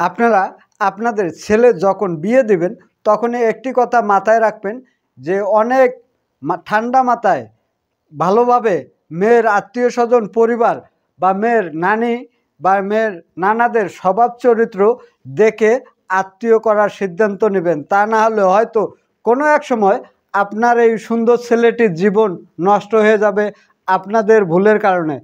আপনারা আপনাদের ছেলে যখন বিয়ে দিবেন তখনই একটি কথা মাথায় রাখবেন যে অনেক ঠান্ডা মাথায় ভালোভাবে মেয়ের আত্মীয় স্বজন পরিবার বা মেয়ের নানি বা মেয়ের নানাদের স্বভাব চরিত্র দেখে আত্মীয় করার সিদ্ধান্ত নেবেন। তা না হলে হয়তো কোনো এক সময় আপনার এই সুন্দর ছেলেটির জীবন নষ্ট হয়ে যাবে আপনাদের ভুলের কারণে।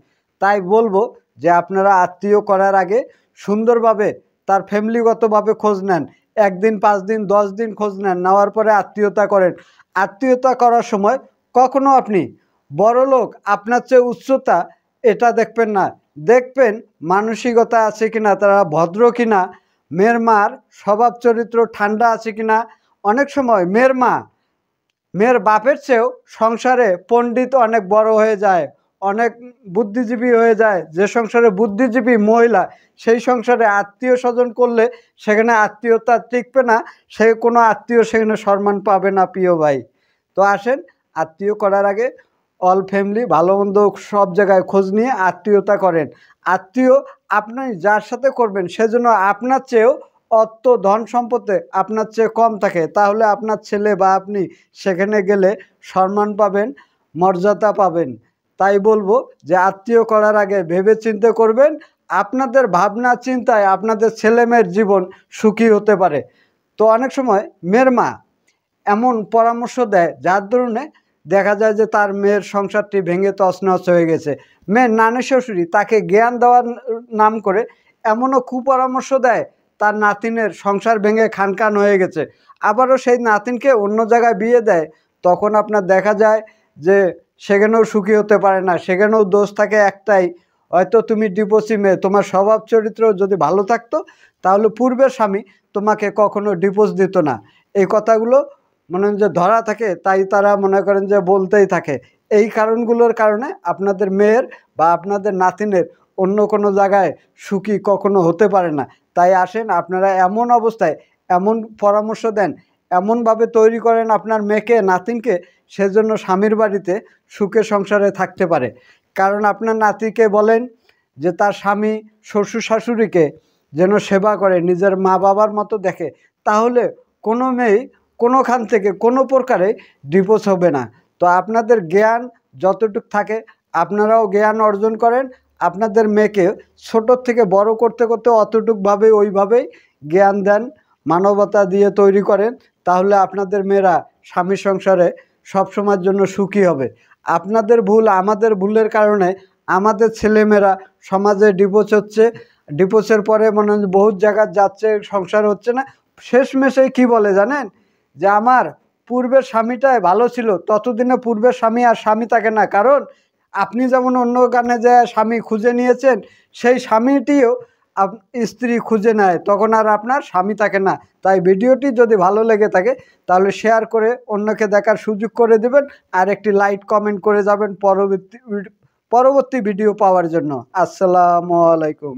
তাই বলবো যে আপনারা আত্মীয় করার আগে সুন্দরভাবে তার ফ্যামিলিগতভাবে খোঁজ নেন। 1 দিন 5 দিন 10 দিন খোঁজ নেন, নেওয়ার পরে আত্মীয়তা করেন। আত্মীয়তা করার সময় কখনো আপনি বড়লোক আপনার চেয়ে উচ্চতা এটা দেখবেন না, দেখবেন মানসিকতা আছে কিনা, তারা ভদ্র কিনা, মেয়ের মার স্বভাব চরিত্র ঠান্ডা আছে কিনা। অনেক সময় মেয়ের বাপের চেয়েও সংসারে পণ্ডিত অনেক বড় হয়ে যায়, অনেক বুদ্ধিজীবী হয়ে যায়। যে সংসারে বুদ্ধিজীবী মহিলা সেই সংসারে আত্মীয় স্বজন করলে সেখানে আত্মীয়তা টিকবে না, সে কোনো আত্মীয় সেখানে সম্মান পাবে না প্রিয় ভাই। তো আসেন আত্মীয় করার আগে অল ফ্যামিলি ভালো মন্দ সব জায়গায় খোঁজ নিয়ে আত্মীয়তা করেন। আত্মীয় আপনি যার সাথে করবেন সেজন্য আপনার চেয়েও অর্থ ধন সম্পদে আপনার চেয়ে কম থাকে, তাহলে আপনার ছেলে বা আপনি সেখানে গেলে সম্মান পাবেন, মর্যাদা পাবেন। তাই বলবো যে আত্মীয় করার আগে ভেবে চিন্তে করবেন। আপনাদের ভাবনা চিন্তায় আপনাদের ছেলে মেয়ের জীবন সুখী হতে পারে। তো অনেক সময় মেয়ের মা এমন পরামর্শ দেয় যার দরুনে দেখা যায় যে তার মেয়ের সংসারটি ভেঙে তছনছ হয়ে গেছে। মেয়ের নানি শ্বশুরি তাকে জ্ঞান দেওয়ার নাম করে এমনও কুপরামর্শ দেয় তার নাতিনের সংসার ভেঙে খানখান হয়ে গেছে। আবারও সেই নাতিনকে অন্য জায়গায় বিয়ে দেয়, তখন আপনার দেখা যায় যে সেখানেও সুখী হতে পারে না, সেখানেও দোষ থাকে একটাই, হয়তো তুমি ডিভোর্সি মেয়ে, তোমার স্বভাব চরিত্র যদি ভালো থাকতো তাহলে পূর্বের স্বামী তোমাকে কখনো ডিভোর্স দিত না। এই কথাগুলো মনে যে ধরা থাকে, তাই তারা মনে করেন যে বলতেই থাকে। এই কারণগুলোর কারণে আপনাদের মেয়ের বা আপনাদের নাতিনের অন্য কোনো জায়গায় সুখী কখনো হতে পারে না। তাই আসেন আপনারা এমন অবস্থায় এমন পরামর্শ দেন, এমনভাবে তৈরি করেন আপনার মেয়েকে নাতিনকে, সেজন্য স্বামীর বাড়িতে সুখে সংসারে থাকতে পারে। কারণ আপনার নাতিকে বলেন যে তার স্বামী শ্বশুর শাশুড়িকে যেন সেবা করে, নিজের মা বাবার মতো দেখে, তাহলে কোনো মেয়ে কোনোখান থেকে কোনো প্রকারে ডিভোর্স হবে না। তো আপনাদের জ্ঞান যতটুক থাকে আপনারাও জ্ঞান অর্জন করেন, আপনাদের মেয়েকে ছোটোর থেকে বড় করতে করতে অতটুকভাবে ওইভাবেই জ্ঞান দেন, মানবতা দিয়ে তৈরি করেন, তাহলে আপনাদের মেয়েরা স্বামী সংসারে সবসময়ের জন্য সুখী হবে। আপনাদের ভুল আমাদের ভুলের কারণে আমাদের ছেলেমেয়েরা সমাজে ডিভোর্স হচ্ছে, ডিভোর্সের পরে মনে হয় বহুত জায়গায় যাচ্ছে, সংসার হচ্ছে না। শেষমেশে কি বলে জানেন, যে আমার পূর্বের স্বামীটাই ভালো ছিল, ততদিনে পূর্বের স্বামী আর স্বামী থাকে না। কারণ আপনি যেমন অন্য গানে যে স্বামী খুঁজে নিয়েছেন, সেই স্বামীটিও স্ত্রী খুঁজে নেয়, তখন আর আপনার স্বামী থাকে না। তাই ভিডিওটি যদি ভালো লেগে থাকে তাহলে শেয়ার করে অন্যকে দেখার সুযোগ করে দেবেন, আর একটি লাইক কমেন্ট করে যাবেন পরবর্তী ভিডিও পাওয়ার জন্য। আসসালামু আলাইকুম।